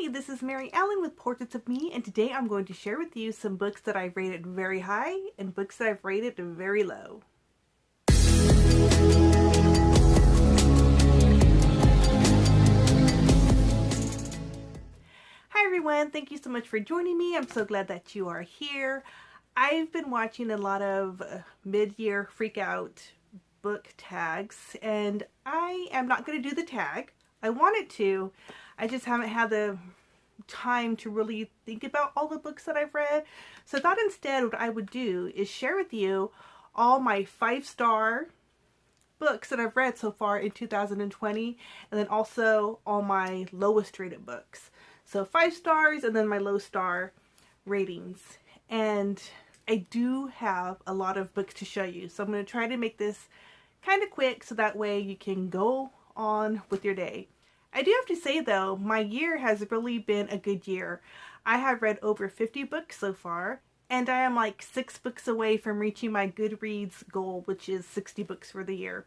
Hi, this is Mary Ellen with Portraits of Me, and today I'm going to share with you some books that I've rated very high and books that I've rated very low. Hi everyone, thank you so much for joining me. I'm so glad that you are here. I've been watching a lot of mid-year freak out book tags, and I am not going to do the tag. I wanted to, I just haven't had the time to really think about all the books that I've read. So I thought instead what I would do is share with you all my 5-star books that I've read so far in 2020, and then also all my lowest rated books. So 5 stars and then my low star ratings. And I do have a lot of books to show you, so I'm going to try to make this kind of quick so that way you can go on with your day. I do have to say though, my year has really been a good year. I have read over 50 books so far, and I am like 6 books away from reaching my Goodreads goal, which is 60 books for the year.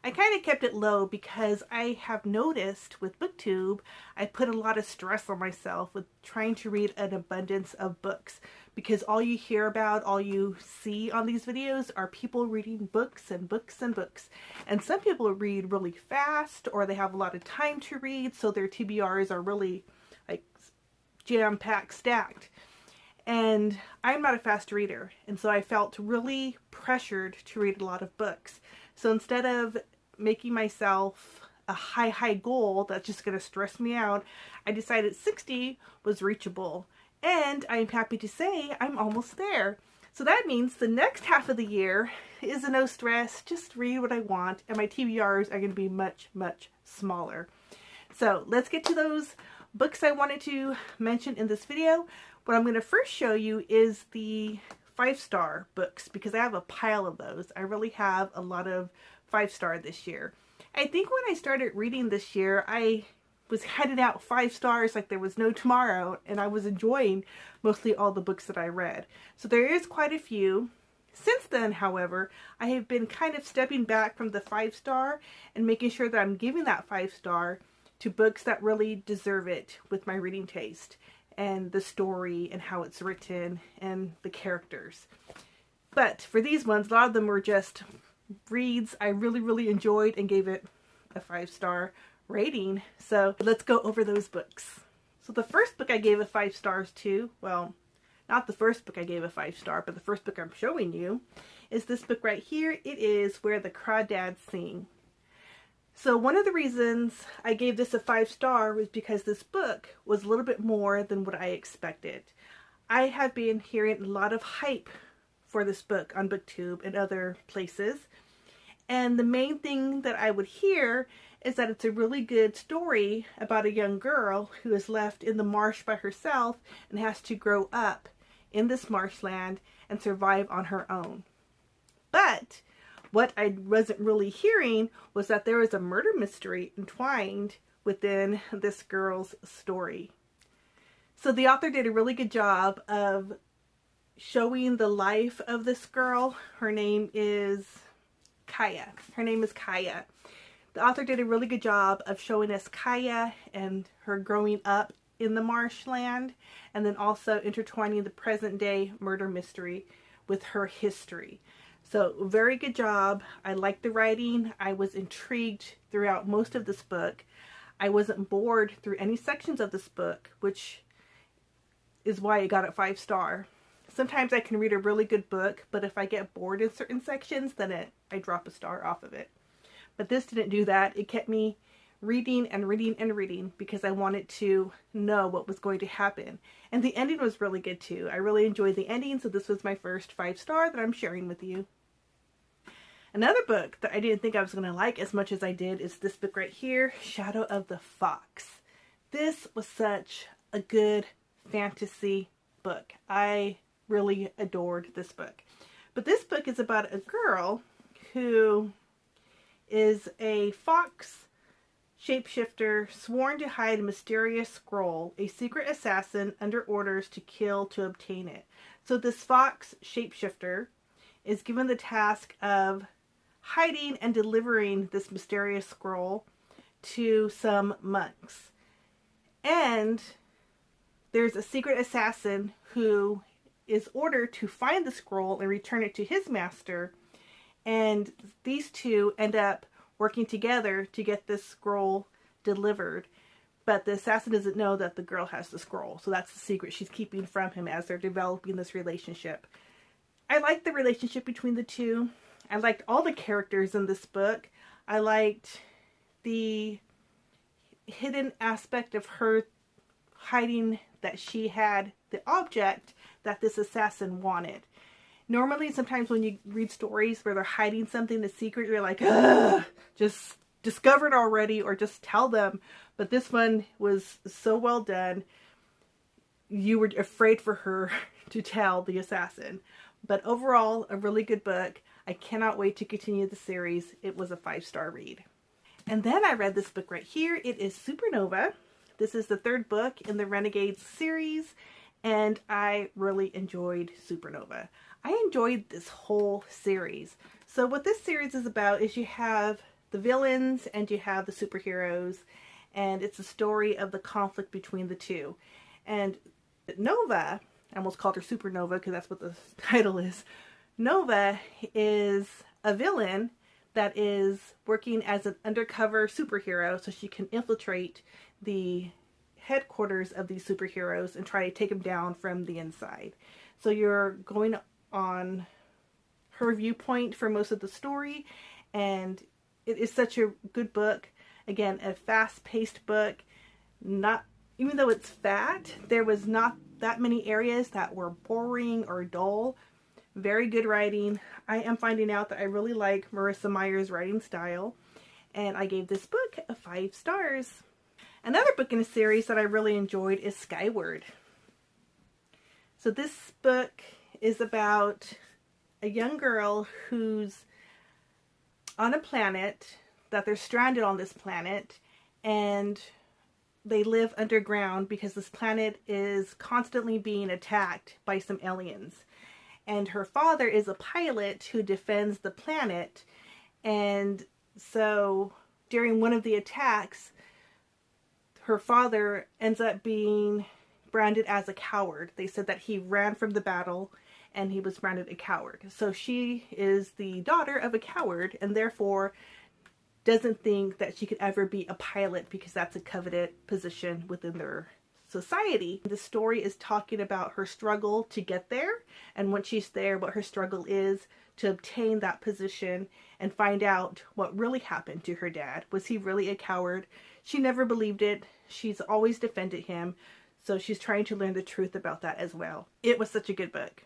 I kind of kept it low because I have noticed with BookTube, I put a lot of stress on myself with trying to read an abundance of books, because all you hear about, all you see on these videos are people reading books and books and books. And some people read really fast, or they have a lot of time to read, so their TBRs are really like jam-packed, stacked. And I'm not a fast reader, and so I felt really pressured to read a lot of books. So instead of making myself a high goal that's just going to stress me out, I decided 60 was reachable. And I'm happy to say I'm almost there. So that means the next half of the year is a no stress, just read what I want, and my TBRs are going to be much smaller. So let's get to those books I wanted to mention in this video. What I'm going to first show you is the 5-star books, because I have a pile of those. I really have a lot of 5-star this year. I think when I started reading this year, I was handing out 5 stars like there was no tomorrow, and I was enjoying mostly all the books that I read. So there is quite a few. Since then, however, I have been kind of stepping back from the 5-star and making sure that I'm giving that 5-star to books that really deserve it with my reading taste and the story and how it's written and the characters. But for these ones, a lot of them were just reads I really enjoyed and gave it a 5-star rating. So let's go over those books. So the first book I gave a 5 stars to, well, not the first book I gave a 5-star, but the first book I'm showing you is this book right here. It is Where the Crawdads Sing. So one of the reasons I gave this a 5-star was because this book was a little bit more than what I expected. I have been hearing a lot of hype for this book on BookTube and other places, and the main thing that I would hear is that it's a really good story about a young girl who is left in the marsh by herself and has to grow up in this marshland and survive on her own. But what I wasn't really hearing was that there was a murder mystery entwined within this girl's story. So the author did a really good job of showing the life of this girl. Her name is Kaya. The author did a really good job of showing us Kaya and her growing up in the marshland, and then also intertwining the present day murder mystery with her history. So very good job. I liked the writing. I was intrigued throughout most of this book. I wasn't bored through any sections of this book, which is why I got it 5-star. Sometimes I can read a really good book, but if I get bored in certain sections, then I drop a star off of it. But this didn't do that. It kept me reading and reading because I wanted to know what was going to happen. And the ending was really good too. I really enjoyed the ending, so this was my first 5-star that I'm sharing with you. Another book that I didn't think I was going to like as much as I did is this book right here, Shadow of the Fox. This was such a good fantasy book. I really adored this book. But this book is about a girl who is a fox shapeshifter sworn to hide a mysterious scroll, a secret assassin under orders to kill to obtain it. So this fox shapeshifter is given the task of hiding and delivering this mysterious scroll to some monks. And there's a secret assassin who is ordered to find the scroll and return it to his master, and these two end up working together to get this scroll delivered. But the assassin doesn't know that the girl has the scroll, so that's the secret she's keeping from him as they're developing this relationship. I liked the relationship between the two. I liked all the characters in this book. I liked the hidden aspect of her hiding that she had the object that this assassin wanted. Normally, sometimes when you read stories where they're hiding something, the secret, you're like, ugh, just discover it already or just tell them. But this one was so well done. You were afraid for her to tell the assassin. But overall, a really good book. I cannot wait to continue the series. It was a 5-star read. And then I read this book right here. It is Supernova. This is the 3rd book in the Renegades series, and I really enjoyed Supernova. I enjoyed this whole series. So what this series is about is you have the villains and you have the superheroes, and it's a story of the conflict between the two. And Nova, I almost called her Supernova because that's what the title is. Nova is a villain that is working as an undercover superhero so she can infiltrate the headquarters of these superheroes and try to take them down from the inside. So you're going on her viewpoint for most of the story, and it is such a good book. Again, a fast-paced book. Not, even though it's fat, there was not that many areas that were boring or dull. Very good writing. I am finding out that I really like Marissa Meyer's writing style, and I gave this book a 5 stars. Another book in a series that I really enjoyed is Skyward. So this book is about a young girl who's on a planet, that they're stranded on this planet, and they live underground because this planet is constantly being attacked by some aliens. And her father is a pilot who defends the planet, and so during one of the attacks, her father ends up being branded as a coward. They said that he ran from the battle and he was branded a coward. So she is the daughter of a coward and therefore doesn't think that she could ever be a pilot because that's a coveted position within their society. The story is talking about her struggle to get there, and once she's there, what her struggle is to obtain that position and find out what really happened to her dad. Was he really a coward? She never believed it. She's always defended him. So she's trying to learn the truth about that as well. It was such a good book.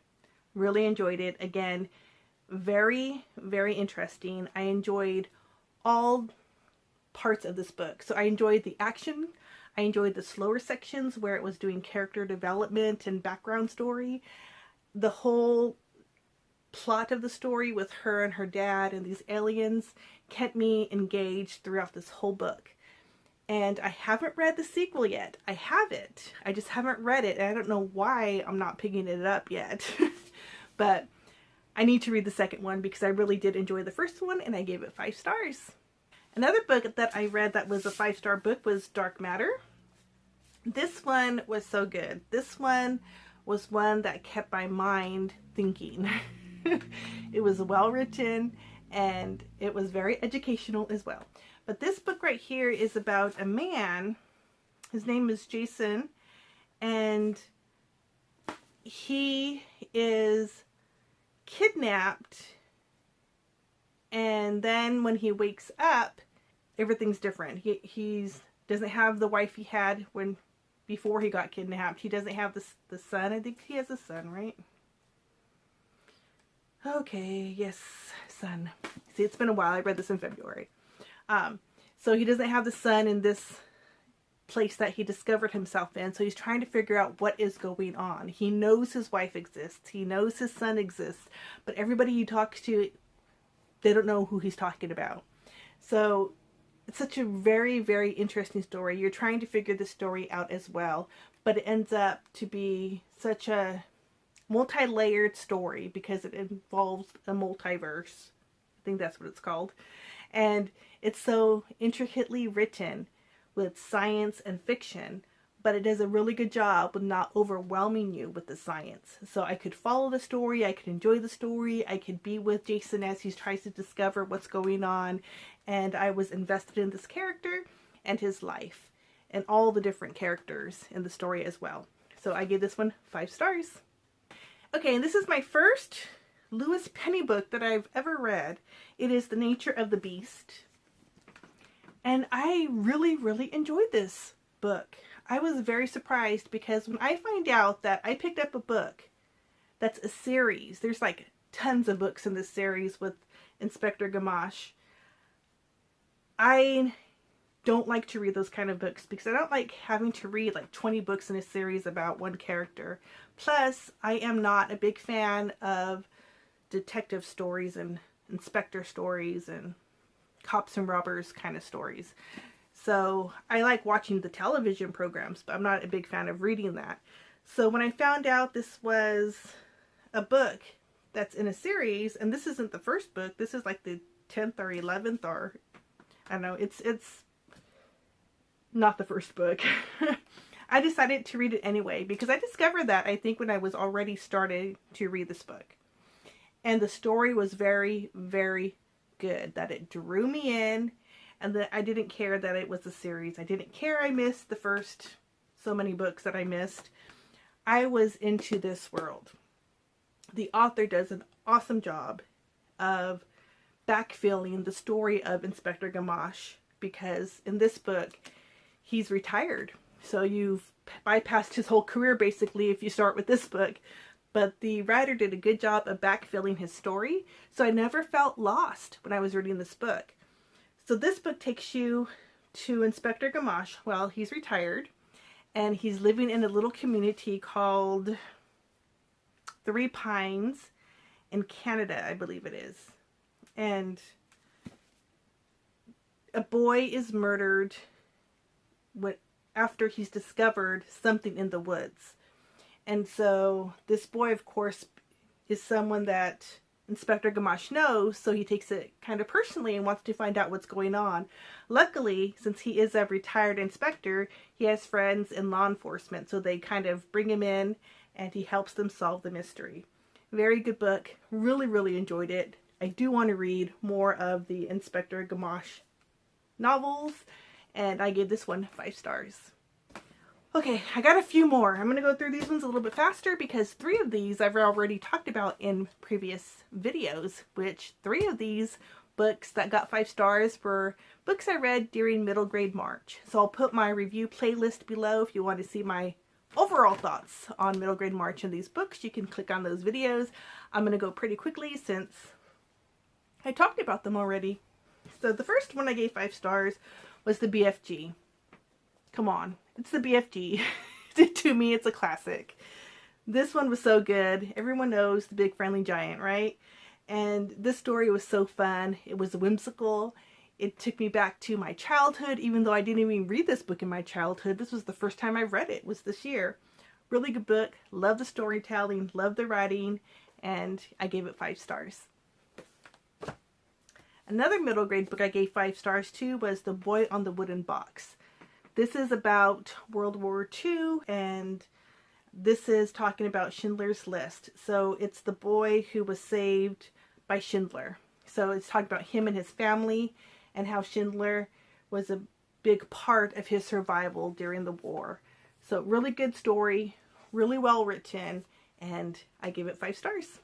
Really enjoyed it. Again, very, very interesting. I enjoyed all parts of this book. So I enjoyed the action. I enjoyed the slower sections where it was doing character development and background story. The whole plot of the story with her and her dad and these aliens kept me engaged throughout this whole book. And I haven't read the sequel yet. I have it. I just haven't read it. And I don't know why I'm not picking it up yet. But I need to read the second one because I really did enjoy the first one and I gave it 5 stars. Another book that I read that was a 5-star book was Dark Matter. This one was so good. This one was one that kept my mind thinking. It was well written and it was very educational as well. But this book right here is about a man. His name is Jason, and he is kidnapped, and then when he wakes up, everything's different. He doesn't have the wife he had before he got kidnapped. He doesn't have the son. I think he has a son, right? Okay, yes, son. See, it's been a while. I read this in February. So he doesn't have the son in this place that he discovered himself in. So he's trying to figure out what is going on. He knows his wife exists. He knows his son exists. But everybody he talks to, they don't know who he's talking about. So it's such a very, very interesting story. You're trying to figure the story out as well. But it ends up to be such a multi-layered story because it involves a multiverse. I think that's what it's called. And it's so intricately written with science and fiction, but it does a really good job with not overwhelming you with the science. So I could follow the story, I could enjoy the story, I could be with Jason as he tries to discover what's going on, and I was invested in this character and his life and all the different characters in the story as well. So I gave this one 5 stars. Okay, and this is my first Lewis Penny book that I've ever read. It is The Nature of the Beast. And I really enjoyed this book. I was very surprised because when I find out that I picked up a book that's a series, there's like tons of books in this series with Inspector Gamache. I don't like to read those kind of books because I don't like having to read like 20 books in a series about one character. Plus, I am not a big fan of detective stories and inspector stories and cops and robbers kind of stories. So I like watching the television programs, but I'm not a big fan of reading that. So when I found out this was a book that's in a series, and this isn't the first book, this is like the 10th or 11th, or I don't know, it's not the first book. I decided to read it anyway because I discovered that, I think, when I was already starting to read this book. And the story was very good, that it drew me in, and that I didn't care that it was a series. I didn't care I missed the first so many books that I missed. I was into this world. The author does an awesome job of backfilling the story of Inspector Gamache, because in this book he's retired. So you've bypassed his whole career basically if you start with this book. But the writer did a good job of backfilling his story, so I never felt lost when I was reading this book. So this book takes you to Inspector Gamache. Well, he's retired, and he's living in a little community called Three Pines in Canada, I believe it is. And a boy is murdered after he's discovered something in the woods. And so this boy, of course, is someone that Inspector Gamache knows, so he takes it kind of personally and wants to find out what's going on. Luckily, since he is a retired inspector, he has friends in law enforcement, so they kind of bring him in and he helps them solve the mystery. Very good book. Really enjoyed it. I do want to read more of the Inspector Gamache novels, and I gave this one 5 stars. Okay, I got a few more. I'm going to go through these ones a little bit faster because 3 of these I've already talked about in previous videos, which 3 of these books that got 5 stars were books I read during middle grade March. So I'll put my review playlist below if you want to see my overall thoughts on middle grade March and these books. You can click on those videos. I'm going to go pretty quickly since I talked about them already. So the first one I gave 5 stars was the BFG. Come on, it's the BFG. To me, it's a classic. This one was so good. Everyone knows the Big Friendly Giant, right? And this story was so fun. It was whimsical. It took me back to my childhood, even though I didn't even read this book in my childhood. This was the first time I read it, was this year. Really good book. Love the storytelling, love the writing, and I gave it 5 stars. Another middle grade book I gave 5 stars to was The Boy on the Wooden Box. This is about World War II, and this is talking about Schindler's List. So it's the boy who was saved by Schindler. So it's talking about him and his family and how Schindler was a big part of his survival during the war. So really good story, really well written, and I gave it 5 stars.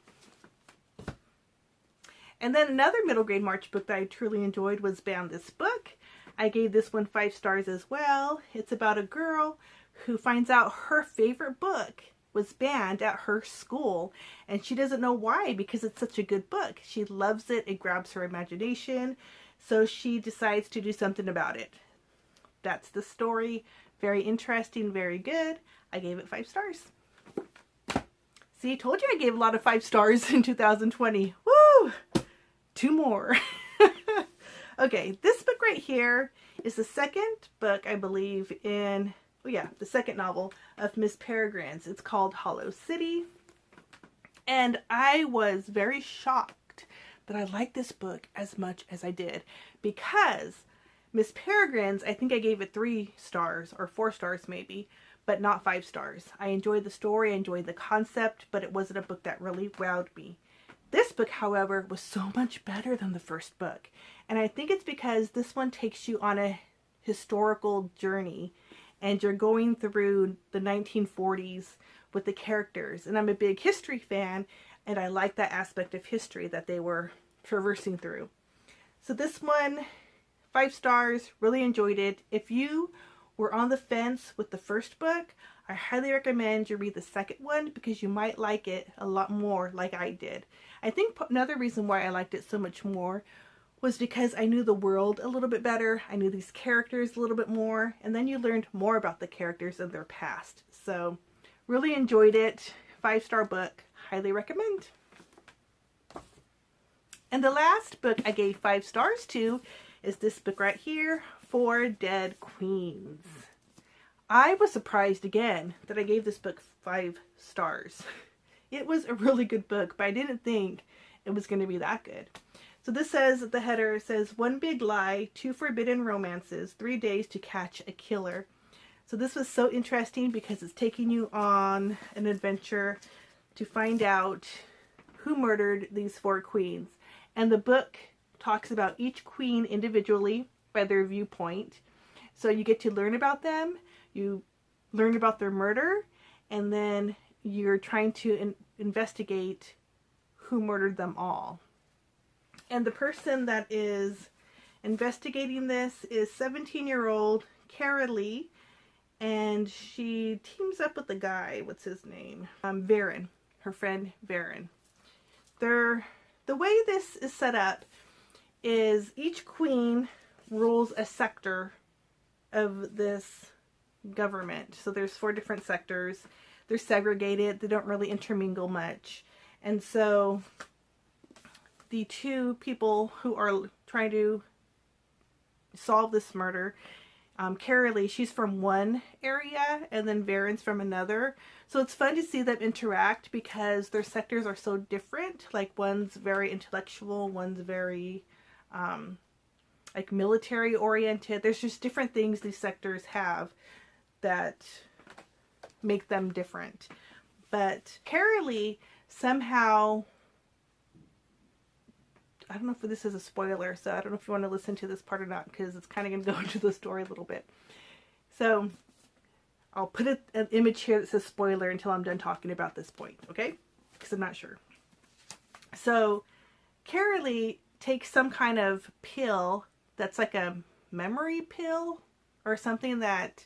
And then another middle grade March book that I truly enjoyed was Ban This Book. I gave this one 5 stars as well. It's about a girl who finds out her favorite book was banned at her school, and she doesn't know why because it's such a good book. She loves it. It grabs her imagination, so she decides to do something about it. That's the story. Very interesting, very good. I gave it 5 stars. See, I told you I gave a lot of 5 stars in 2020. Woo! 2 more. Okay, this book right here is the second book, I believe, in, the second novel of Miss Peregrine's. It's called Hollow City. And I was very shocked that I liked this book as much as I did, because Miss Peregrine's, I think I gave it 3 stars or 4 stars maybe, but not 5 stars. I enjoyed the story, I enjoyed the concept, but it wasn't a book that really wowed me. This book, however, was so much better than the first book. And I think it's because this one takes you on a historical journey and you're going through the 1940s with the characters. And I'm a big history fan, and I like that aspect of history that they were traversing through. So this one, 5 stars, really enjoyed it. If you were on the fence with the first book, I highly recommend you read the second one because you might like it a lot more like I did. I think another reason why I liked it so much more was because I knew the world a little bit better. I knew these characters a little bit more, and then you learned more about the characters and their past. So really enjoyed it. 5-star book. Highly recommend. And the last book I gave 5 stars to is this book right here, 4 Dead Queens. I was surprised again that I gave this book 5 stars. It was a really good book, but I didn't think it was going to be that good. So this says, the header says, 1 big lie, 2 forbidden romances, 3 days to catch a killer. So this was so interesting because it's taking you on an adventure to find out who murdered these 4 queens. And the book talks about each queen individually by their viewpoint. So you get to learn about them, you learn about their murder, and then you're trying to investigate who murdered them all. And the person that is investigating this is 17-year-old Kara Lee, and she teams up with the guy, what's his name? Varen, her friend Varen. The way this is set up is each queen rules a sector of this government. So there's 4 different sectors. They're segregated. They don't really intermingle much. And so the 2 people who are trying to solve this murder, Kara Lee, she's from one area, and then Varen's from another. So it's fun to see them interact because their sectors are so different. Like one's very intellectual, one's very like military oriented. There's just different things these sectors have that make them different. But Kara Lee somehow, I don't know if this is a spoiler, so I don't know if you want to listen to this part or not, because it's kind of going to go into the story a little bit. So I'll put an image here that says spoiler until I'm done talking about this point, okay? Because I'm not sure. So Kara Lee takes some kind of pill that's like a memory pill or something that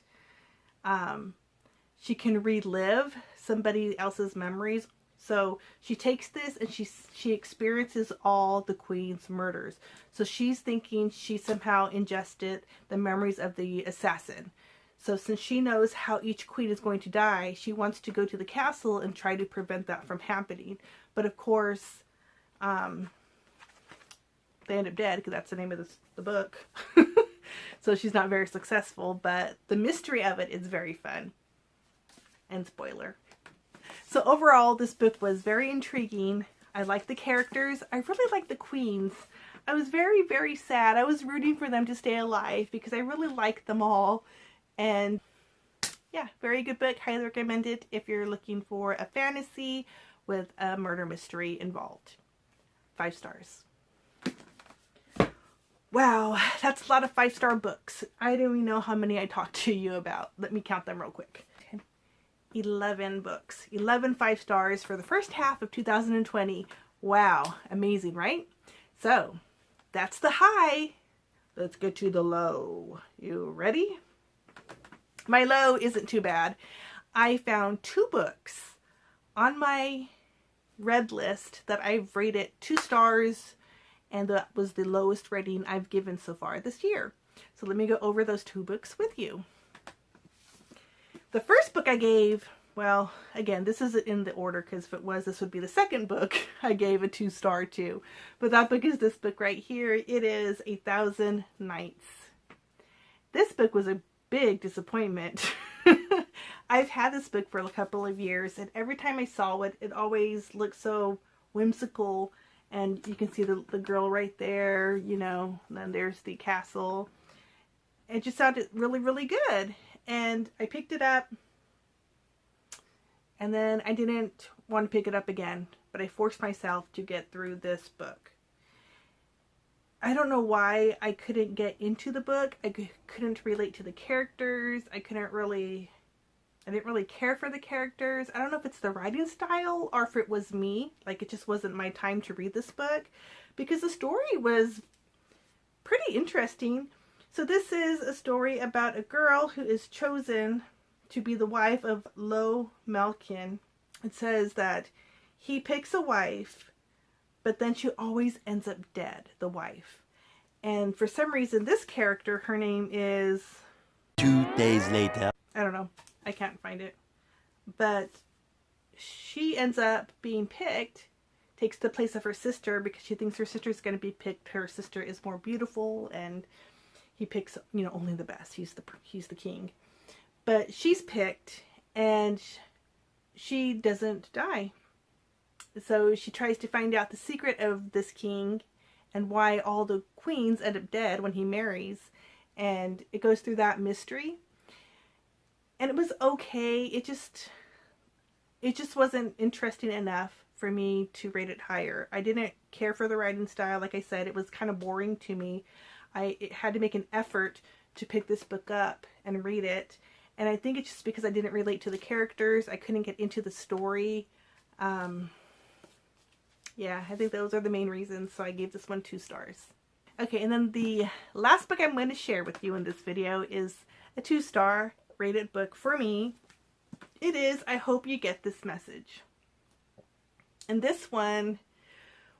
she can relive somebody else's memories. So she takes this and she experiences all the queen's murders. So she's thinking she somehow ingested the memories of the assassin. So since she knows how each queen is going to die, she wants to go to the castle and try to prevent that from happening. But of course, they end up dead because that's the name of the book. So she's not very successful, but the mystery of it is very fun. And spoiler. So overall, this book was very intriguing. I liked the characters. I really liked the queens. I was very, very sad. I was rooting for them to stay alive because I really liked them all. And yeah, very good book. Highly recommend it if you're looking for a fantasy with a murder mystery involved. 5 stars. Wow, that's a lot of 5-star books. I don't even know how many I talked to you about. Let me count them real quick. 11 books. 11 5 stars for the first half of 2020. Wow, amazing, right? So, that's the high. Let's get to the low. You ready? My low isn't too bad. I found 2 books on my read list that I've rated 2 stars, and that was the lowest rating I've given so far this year. So let me go over those 2 books with you. The first book I gave, well, again, this isn't in the order because if it was, this would be the second book I gave a 2-star to. But that book is this book right here. It is 1,000 Nights. This book was a big disappointment. I've had this book for a couple of years, and every time I saw it, it always looked so whimsical. And you can see the girl right there, you know, and then there's the castle. It just sounded really, really good. And I picked it up, and then I didn't want to pick it up again, but I forced myself to get through this book. I don't know why I couldn't get into the book. I couldn't relate to the characters. I didn't really care for the characters. I don't know if it's the writing style or if it was me. Like, it just wasn't my time to read this book, because the story was pretty interesting. So this is a story about a girl who is chosen to be the wife of Lo Malkin. It says that he picks a wife, but then she always ends up dead, the wife. And for some reason, this character, her name is... 2 days later. I don't know. I can't find it. But she ends up being picked, takes the place of her sister because she thinks her sister is going to be picked. Her sister is more beautiful, and he picks, you know, only the best. He's the king. But she's picked, and she doesn't die. So she tries to find out the secret of this king and why all the queens end up dead when he marries. And it goes through that mystery. And it was okay. It just wasn't interesting enough for me to rate it higher. I didn't care for the writing style. Like I said, it was kind of boring to me. It had to make an effort to pick this book up and read it. And I think it's just because I didn't relate to the characters. I couldn't get into the story. Yeah, I think those are the main reasons. So I gave this one 2 stars. Okay, and then the last book I'm going to share with you in this video is a 2-star rated book for me. It is I Hope You Get This Message. And this one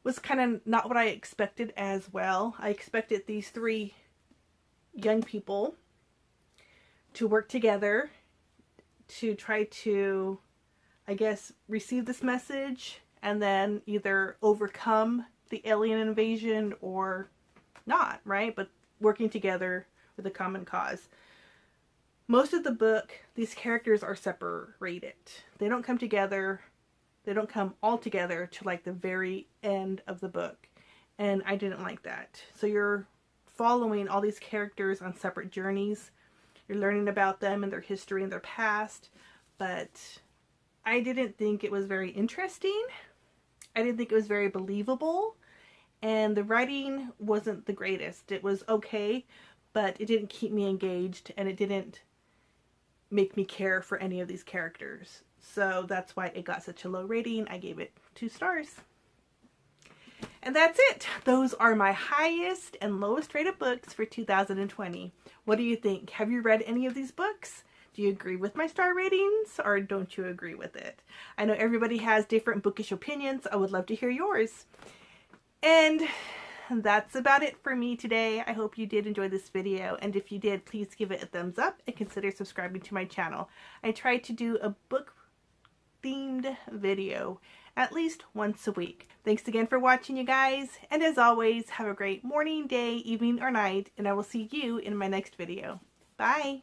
was kind of not what I expected as well. I expected these 3 young people to work together to try to, I guess, receive this message and then either overcome the alien invasion or not, right? But working together with a common cause. Most of the book, these characters are separated. They don't come together. They don't come all together to like the very end of the book. And I didn't like that. So you're following all these characters on separate journeys. You're learning about them and their history and their past. But I didn't think it was very interesting. I didn't think it was very believable. And the writing wasn't the greatest. It was okay, but it didn't keep me engaged, and it didn't make me care for any of these characters. So that's why it got such a low rating. I gave it 2 stars. And that's it. Those are my highest and lowest rated books for 2020. What do you think? Have you read any of these books? Do you agree with my star ratings, or don't you agree with it? I know everybody has different bookish opinions. I would love to hear yours. And that's about it for me today. I hope you did enjoy this video, and if you did, please give it a thumbs up and consider subscribing to my channel. I try to do a book themed video at least once a week. Thanks again for watching, you guys, and as always, have a great morning, day, evening, or night, and I will see you in my next video. Bye!